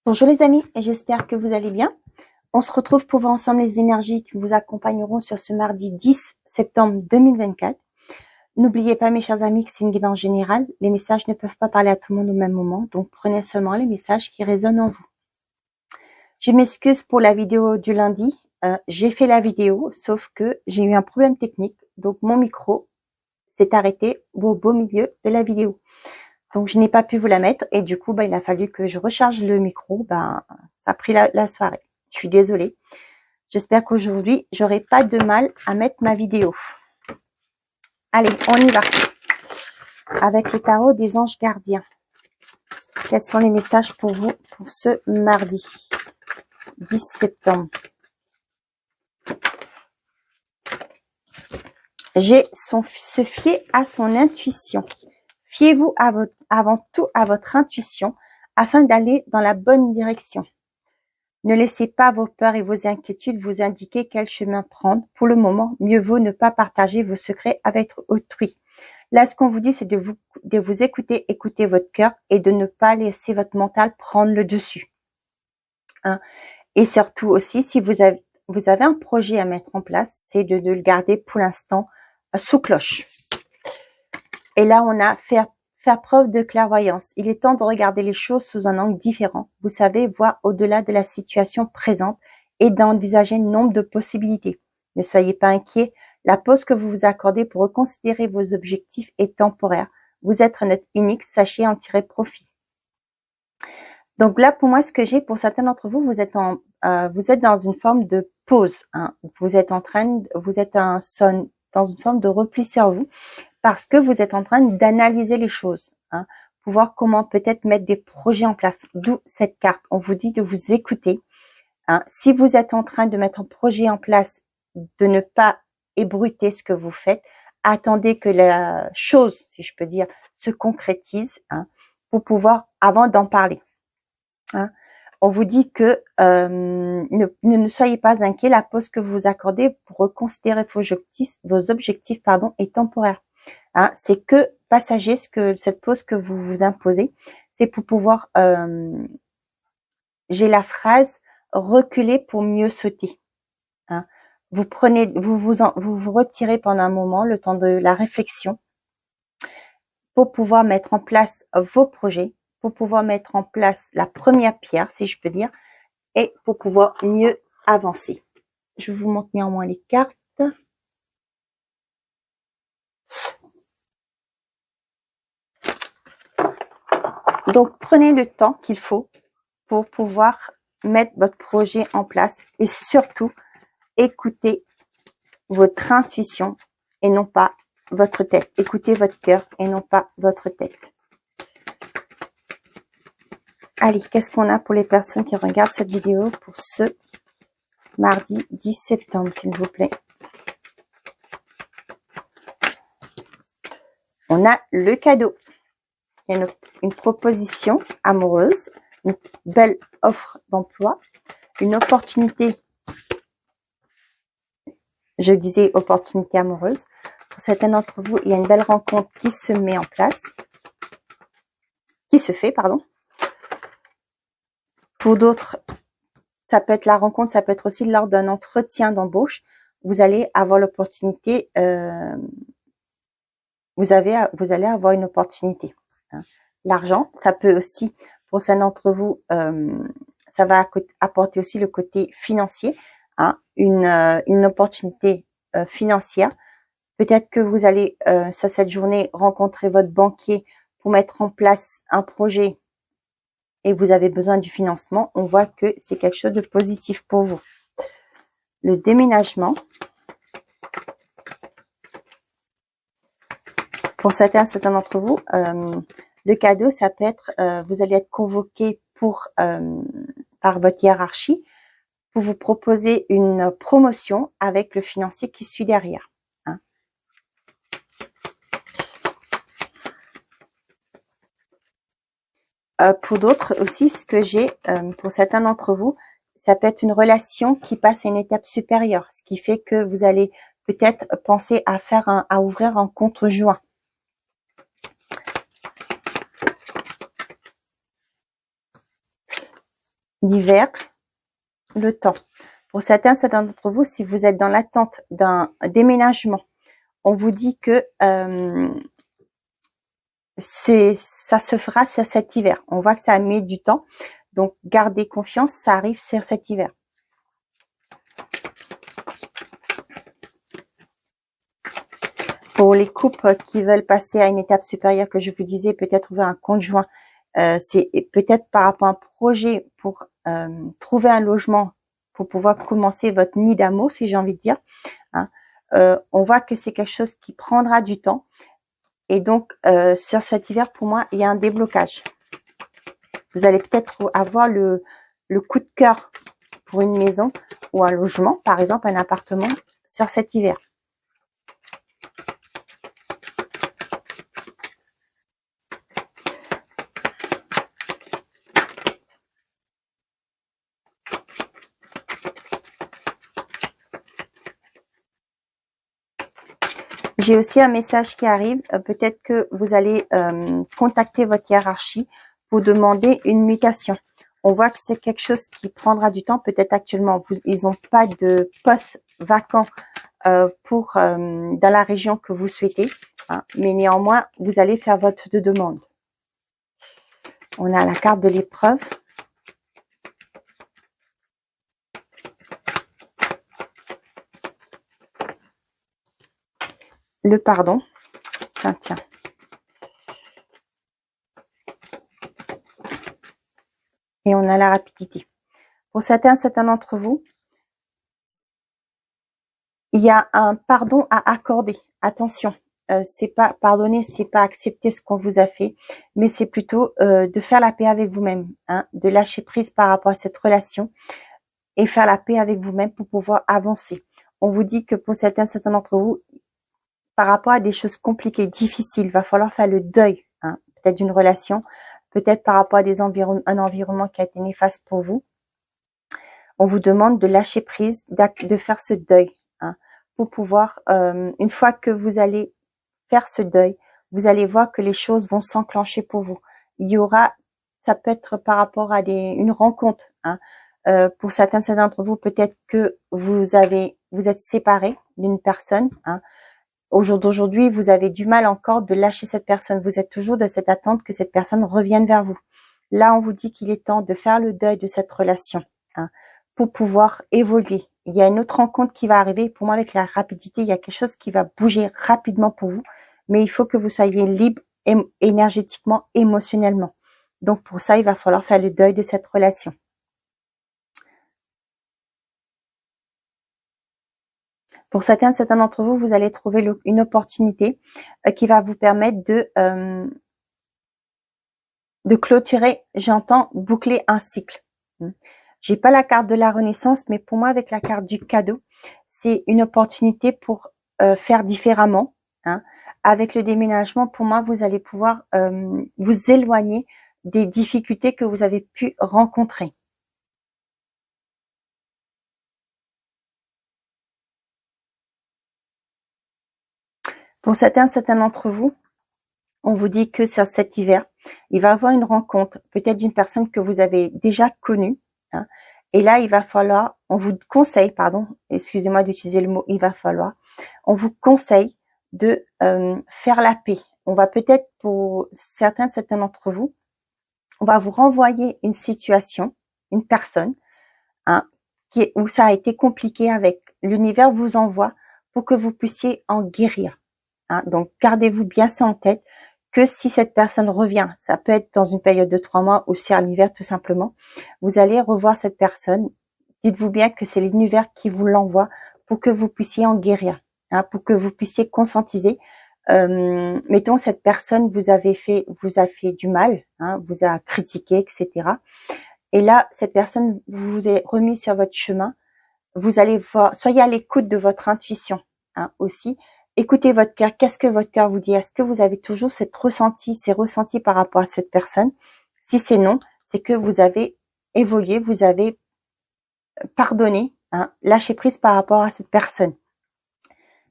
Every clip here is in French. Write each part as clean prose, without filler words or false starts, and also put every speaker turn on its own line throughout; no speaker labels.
Bonjour les amis, et j'espère que vous allez bien. On se retrouve pour voir ensemble les énergies qui vous accompagneront sur ce mardi 10 septembre 2024. N'oubliez pas mes chers amis que c'est une guidance générale. Les messages ne peuvent pas parler à tout le monde au même moment, donc prenez seulement les messages qui résonnent en vous. Je m'excuse pour la vidéo du lundi. J'ai fait la vidéo, sauf que j'ai eu un problème technique, donc mon micro s'est arrêté au beau milieu de la vidéo. Donc, je n'ai pas pu vous la mettre et du coup, il a fallu que je recharge le micro. Ça a pris la soirée. Je suis désolée. J'espère qu'aujourd'hui, j'aurai pas de mal à mettre ma vidéo. Allez, on y va. Avec le tarot des anges gardiens. Quels sont les messages pour vous pour ce mardi 10 septembre? J'ai se fier à son intuition. Fiez-vous avant tout à votre intuition afin d'aller dans la bonne direction. Ne laissez pas vos peurs et vos inquiétudes vous indiquer quel chemin prendre. Pour le moment, mieux vaut ne pas partager vos secrets avec autrui. Là, ce qu'on vous dit, c'est de vous écouter votre cœur et de ne pas laisser votre mental prendre le dessus. Et surtout aussi, si vous avez un projet à mettre en place, c'est de le garder pour l'instant sous cloche. Et là, on a faire preuve de clairvoyance. Il est temps de regarder les choses sous un angle différent. Vous savez, voir au-delà de la situation présente et d'envisager un nombre de possibilités. Ne soyez pas inquiets. La pause que vous vous accordez pour reconsidérer vos objectifs est temporaire. Vous êtes un être unique. Sachez en tirer profit. Donc là, pour moi, ce que j'ai pour certains d'entre vous, vous êtes dans une forme de pause. Vous êtes dans une forme de repli sur vous. Parce que vous êtes en train d'analyser les choses, pour voir comment peut-être mettre des projets en place. D'où cette carte. On vous dit de vous écouter. Si vous êtes en train de mettre un projet en place, de ne pas ébruiter ce que vous faites. Attendez que la chose, si je peux dire, se concrétise, pour pouvoir, avant d'en parler. On vous dit que ne soyez pas inquiets. La pause que vous vous accordez pour reconsidérer vos objectifs, est temporaire. C'est que passager, cette pause que vous vous imposez, c'est pour pouvoir, j'ai la phrase, reculer pour mieux sauter. Vous vous retirez pendant un moment, le temps de la réflexion, pour pouvoir mettre en place vos projets, pour pouvoir mettre en place la première pierre, si je peux dire, et pour pouvoir mieux avancer. Je vous montre néanmoins les cartes. Donc, prenez le temps qu'il faut pour pouvoir mettre votre projet en place et surtout, écoutez votre intuition et non pas votre tête. Écoutez votre cœur et non pas votre tête. Allez, qu'est-ce qu'on a pour les personnes qui regardent cette vidéo pour ce mardi 10 septembre, s'il vous plaît? On a le cadeau. Il y a une proposition amoureuse, une belle offre d'emploi, une opportunité, je disais opportunité amoureuse. Pour certains d'entre vous, il y a une belle rencontre qui se met en place, qui se fait, pardon. Pour d'autres, ça peut être la rencontre, ça peut être aussi lors d'un entretien d'embauche. Vous allez avoir l'opportunité, vous allez avoir une opportunité. L'argent, ça peut aussi, pour certains d'entre vous, ça va apporter aussi le côté financier, une opportunité financière. Peut-être que vous allez, sur cette journée, rencontrer votre banquier pour mettre en place un projet et vous avez besoin du financement. On voit que c'est quelque chose de positif pour vous. Le déménagement. Pour certains d'entre vous, le cadeau, ça peut être, vous allez être convoqué par votre hiérarchie pour vous proposer une promotion avec le financier qui suit derrière. Pour d'autres aussi, ce que j'ai, pour certains d'entre vous, ça peut être une relation qui passe à une étape supérieure, ce qui fait que vous allez peut-être penser à ouvrir un compte joint. l'hiver, le temps. Pour certains d'entre vous, si vous êtes dans l'attente d'un déménagement, on vous dit que ça se fera sur cet hiver. On voit que ça a mis du temps. Donc, gardez confiance, ça arrive sur cet hiver. Pour les couples qui veulent passer à une étape supérieure, que je vous disais, peut-être trouver un conjoint, c'est peut-être par rapport à un projet pour trouver un logement pour pouvoir commencer votre nid d'amour, si j'ai envie de dire. Hein. On voit que c'est quelque chose qui prendra du temps. Et donc, sur cet hiver, pour moi, il y a un déblocage. Vous allez peut-être avoir le coup de cœur pour une maison ou un logement, par exemple un appartement, sur cet hiver. J'ai aussi un message qui arrive. Peut-être que vous allez contacter votre hiérarchie pour demander une mutation. On voit que c'est quelque chose qui prendra du temps. Peut-être actuellement, ils n'ont pas de poste vacant dans la région que vous souhaitez. Hein, mais néanmoins, vous allez faire votre demande. On a la carte de l'épreuve. Le pardon. Tiens. Et on a la rapidité. Pour certains d'entre vous, il y a un pardon à accorder. Attention, c'est pas pardonner, c'est pas accepter ce qu'on vous a fait, mais c'est plutôt de faire la paix avec vous-même, hein, de lâcher prise par rapport à cette relation et faire la paix avec vous-même pour pouvoir avancer. On vous dit que pour certains d'entre vous, par rapport à des choses compliquées, difficiles, il va falloir faire le deuil, hein, peut-être d'une relation, peut-être par rapport à un environnement qui a été néfaste pour vous. On vous demande de lâcher prise, de faire ce deuil, hein, pour pouvoir, une fois que vous allez faire ce deuil, vous allez voir que les choses vont s'enclencher pour vous. Il y aura, ça peut être par rapport à une rencontre, hein. Pour certains d'entre vous, peut-être que vous êtes séparés d'une personne, hein. Au jour d'aujourd'hui, vous avez du mal encore de lâcher cette personne. Vous êtes toujours dans cette attente que cette personne revienne vers vous. Là, on vous dit qu'il est temps de faire le deuil de cette relation, hein, pour pouvoir évoluer. Il y a une autre rencontre qui va arriver. Pour moi, avec la rapidité, il y a quelque chose qui va bouger rapidement pour vous. Mais il faut que vous soyez libre énergétiquement, émotionnellement. Donc, pour ça, il va falloir faire le deuil de cette relation. Pour certains d'entre vous, vous allez trouver une opportunité qui va vous permettre de clôturer, j'entends, boucler un cycle. J'ai pas la carte de la renaissance, mais pour moi, avec la carte du cadeau, c'est une opportunité pour faire différemment. Hein. Avec le déménagement, pour moi, vous allez pouvoir vous éloigner des difficultés que vous avez pu rencontrer. Pour certains d'entre vous, on vous dit que sur cet hiver, il va y avoir une rencontre, peut-être d'une personne que vous avez déjà connue. Hein, et là, il va falloir, on vous conseille, pardon, excusez-moi d'utiliser le mot, il va falloir, on vous conseille de faire la paix. On va peut-être, pour certains d'entre vous, on va vous renvoyer une situation, une personne, hein, où ça a été compliqué avec. L'univers vous envoie pour que vous puissiez en guérir. Hein. Donc, gardez-vous bien ça en tête, que si cette personne revient, ça peut être dans une période de 3 mois ou si à l'hiver tout simplement, vous allez revoir cette personne. Dites-vous bien que c'est l'univers qui vous l'envoie pour que vous puissiez en guérir, hein, pour que vous puissiez conscientiser. Mettons, cette personne vous a fait du mal, hein, vous a critiqué, etc. Et là, cette personne vous est remis sur votre chemin. Vous allez voir, soyez à l'écoute de votre intuition, hein, aussi. Écoutez votre cœur. Qu'est-ce que votre cœur vous dit? Est-ce que vous avez toujours ces ressentis par rapport à cette personne? Si c'est non, c'est que vous avez évolué, vous avez pardonné, hein, lâché prise par rapport à cette personne.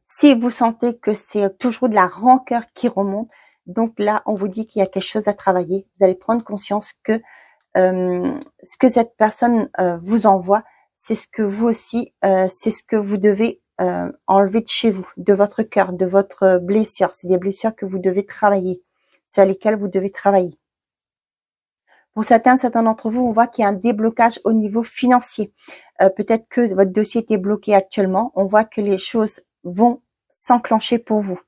Si vous sentez que c'est toujours de la rancœur qui remonte, donc là, on vous dit qu'il y a quelque chose à travailler. Vous allez prendre conscience que ce que cette personne vous envoie, c'est ce que vous aussi, c'est ce que vous devez enlever de chez vous, de votre cœur, de votre blessure. C'est des blessures que vous devez travailler, sur lesquelles vous devez travailler. Pour certains d'entre vous, on voit qu'il y a un déblocage au niveau financier. Peut-être que votre dossier était bloqué actuellement. On voit que les choses vont s'enclencher pour vous.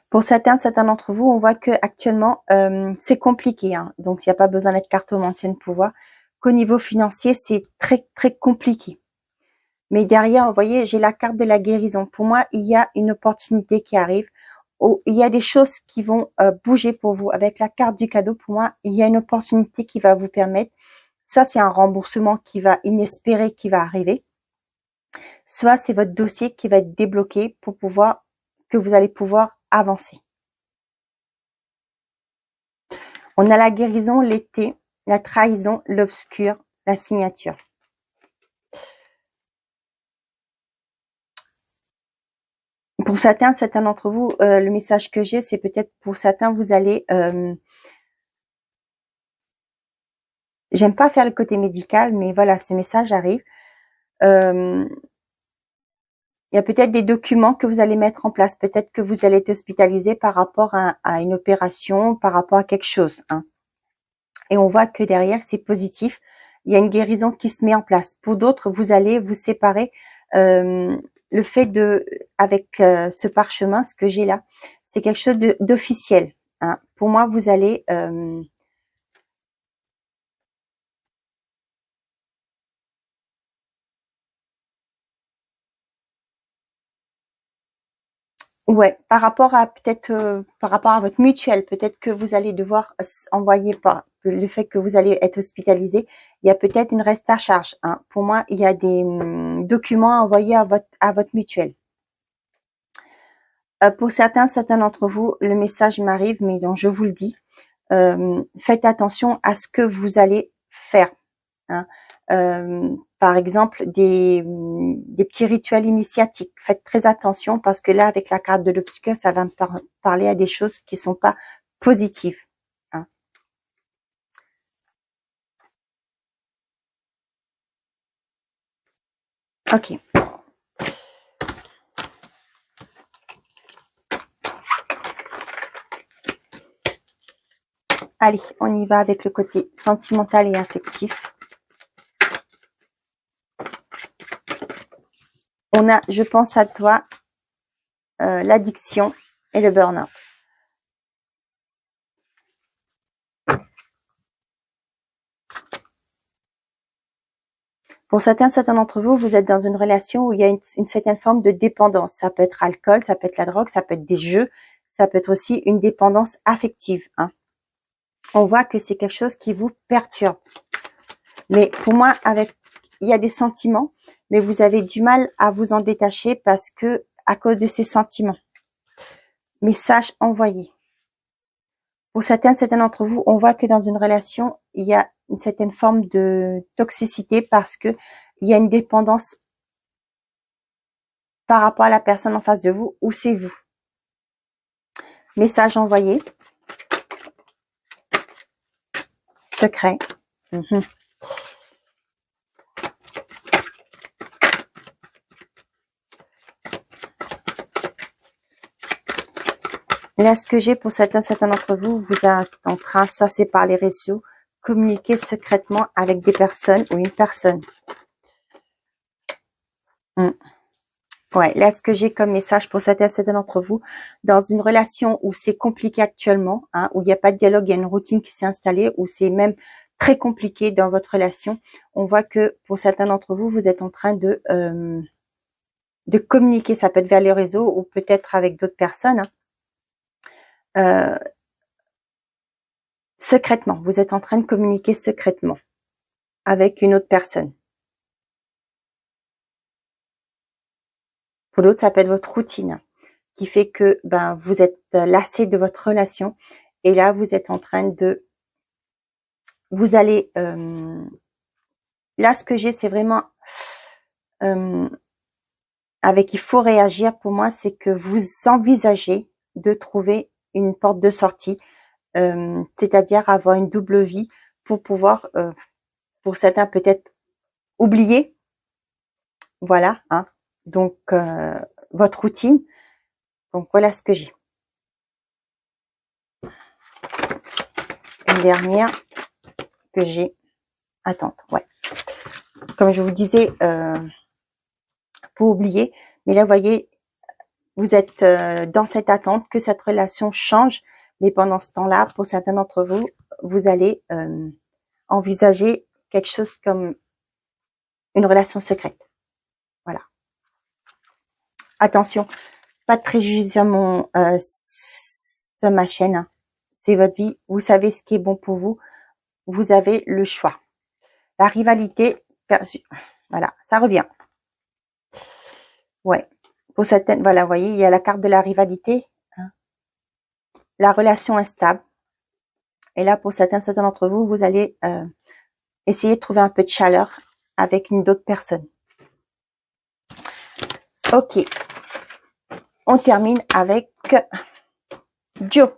Pour certains d'entre vous, on voit que actuellement c'est compliqué. Hein. Donc, il n'y a pas besoin d'être cartomancienne pour voir qu'au niveau financier, c'est très très compliqué. Mais derrière, vous voyez, j'ai la carte de la guérison. Pour moi, il y a une opportunité qui arrive. Il y a des choses qui vont bouger pour vous. Avec la carte du cadeau, pour moi, il y a une opportunité qui va vous permettre. Soit c'est un remboursement qui va inespéré qui va arriver. Soit c'est votre dossier qui va être débloqué pour pouvoir que vous allez pouvoir avancer. On a la guérison, l'été, la trahison, l'obscur, la signature. Pour certains d'entre vous, le message que j'ai, c'est peut-être pour certains, vous allez... j'aime pas faire le côté médical, mais voilà, ce message arrive. Il y a peut-être des documents que vous allez mettre en place. Peut-être que vous allez être hospitalisé par rapport à une opération, par rapport à quelque chose. Hein. Et on voit que derrière, c'est positif. Il y a une guérison qui se met en place. Pour d'autres, vous allez vous séparer. Le fait avec ce parchemin, ce que j'ai là, c'est quelque chose d'officiel. Hein. Pour moi, vous allez... ouais, par rapport à peut-être par rapport à votre mutuelle, peut-être que vous allez devoir envoyer par le fait que vous allez être hospitalisé, il y a peut-être une reste à charge. Hein. Pour moi, il y a des documents à envoyer à votre mutuelle. Pour certains d'entre vous, le message m'arrive, mais donc je vous le dis, faites attention à ce que vous allez faire. Hein. Par exemple, des petits rituels initiatiques. Faites très attention parce que là, avec la carte de l'obscur, ça va me parler à des choses qui sont pas positives. Hein. Ok. Allez, on y va avec le côté sentimental et affectif. On a, je pense à toi, l'addiction et le burn-out. Pour certains d'entre vous, vous êtes dans une relation où il y a une certaine forme de dépendance. Ça peut être alcool, ça peut être la drogue, ça peut être des jeux, ça peut être aussi une dépendance affective. Hein. On voit que c'est quelque chose qui vous perturbe. Mais pour moi, il y a des sentiments, mais vous avez du mal à vous en détacher parce que à cause de ces sentiments. Message envoyé. Pour certains d'entre vous, on voit que dans une relation, il y a une certaine forme de toxicité parce que il y a une dépendance par rapport à la personne en face de vous ou c'est vous. Message envoyé. Secret. Là, ce que j'ai pour certains d'entre vous, vous êtes en train, soit c'est par les réseaux, communiquer secrètement avec des personnes ou une personne. Ouais, là, ce que j'ai comme message pour certains d'entre vous, dans une relation où c'est compliqué actuellement, hein, où il n'y a pas de dialogue, il y a une routine qui s'est installée, où c'est même très compliqué dans votre relation, on voit que pour certains d'entre vous, vous êtes en train de communiquer, ça peut être vers les réseaux ou peut-être avec d'autres personnes, hein. Secrètement, vous êtes en train de communiquer secrètement avec une autre personne. Pour l'autre, ça peut être votre routine qui fait que vous êtes lassé de votre relation et là, vous êtes en train de... Vous allez... là, ce que j'ai, c'est vraiment... avec il faut réagir, pour moi, c'est que vous envisagez de trouver une porte de sortie, c'est-à-dire avoir une double vie pour pouvoir, pour certains peut-être oublier, voilà, hein, donc votre routine. Donc voilà ce que j'ai. Une dernière que j'ai. Attends, ouais. Comme je vous disais, pour oublier, mais là, vous voyez, vous êtes dans cette attente que cette relation change, mais pendant ce temps-là, pour certains d'entre vous, vous allez envisager quelque chose comme une relation secrète. Voilà. Attention, pas de préjugés sur ma chaîne. Hein. C'est votre vie. Vous savez ce qui est bon pour vous. Vous avez le choix. La rivalité, voilà, ça revient. Ouais. Pour certaines, voilà, vous voyez, il y a la carte de la rivalité. Hein. La relation instable. Et là, pour certains d'entre vous, vous allez essayer de trouver un peu de chaleur avec une d'autres personnes. Ok. On termine avec Joe.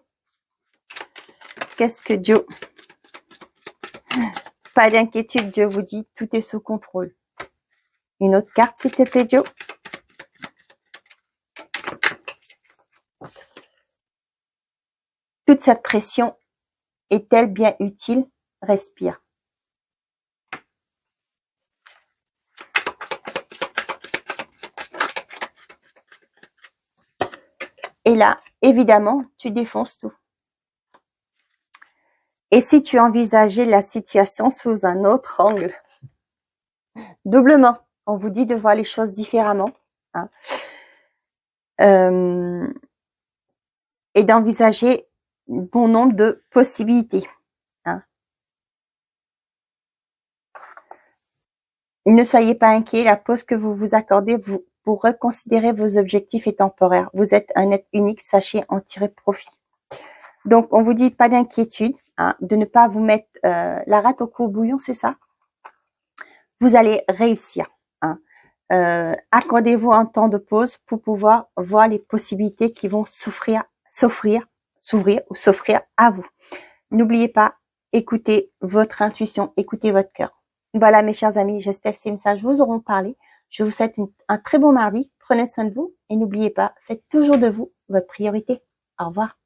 Qu'est-ce que Joe? Pas d'inquiétude, Joe vous dit, tout est sous contrôle. Une autre carte, s'il te plaît, Joe. Toute cette pression est-elle bien utile? Respire. Et là, évidemment, tu défonces tout. Et si tu envisageais la situation sous un autre angle? Doublement, on vous dit de voir les choses différemment. Hein. Et d'envisager bon nombre de possibilités. Hein. Ne soyez pas inquiets, la pause que vous vous accordez pour reconsidérer vos objectifs est temporaire. Vous êtes un être unique, sachez en tirer profit. Donc, on vous dit pas d'inquiétude, hein, de ne pas vous mettre la rate au cou au bouillon, c'est ça? Vous allez réussir. Hein. Accordez-vous un temps de pause pour pouvoir voir les possibilités qui vont s'ouvrir à vous. N'oubliez pas, écoutez votre intuition, écoutez votre cœur. Voilà mes chers amis, j'espère que ces messages vous auront parlé. Je vous souhaite un très bon mardi, prenez soin de vous et n'oubliez pas, faites toujours de vous votre priorité. Au revoir.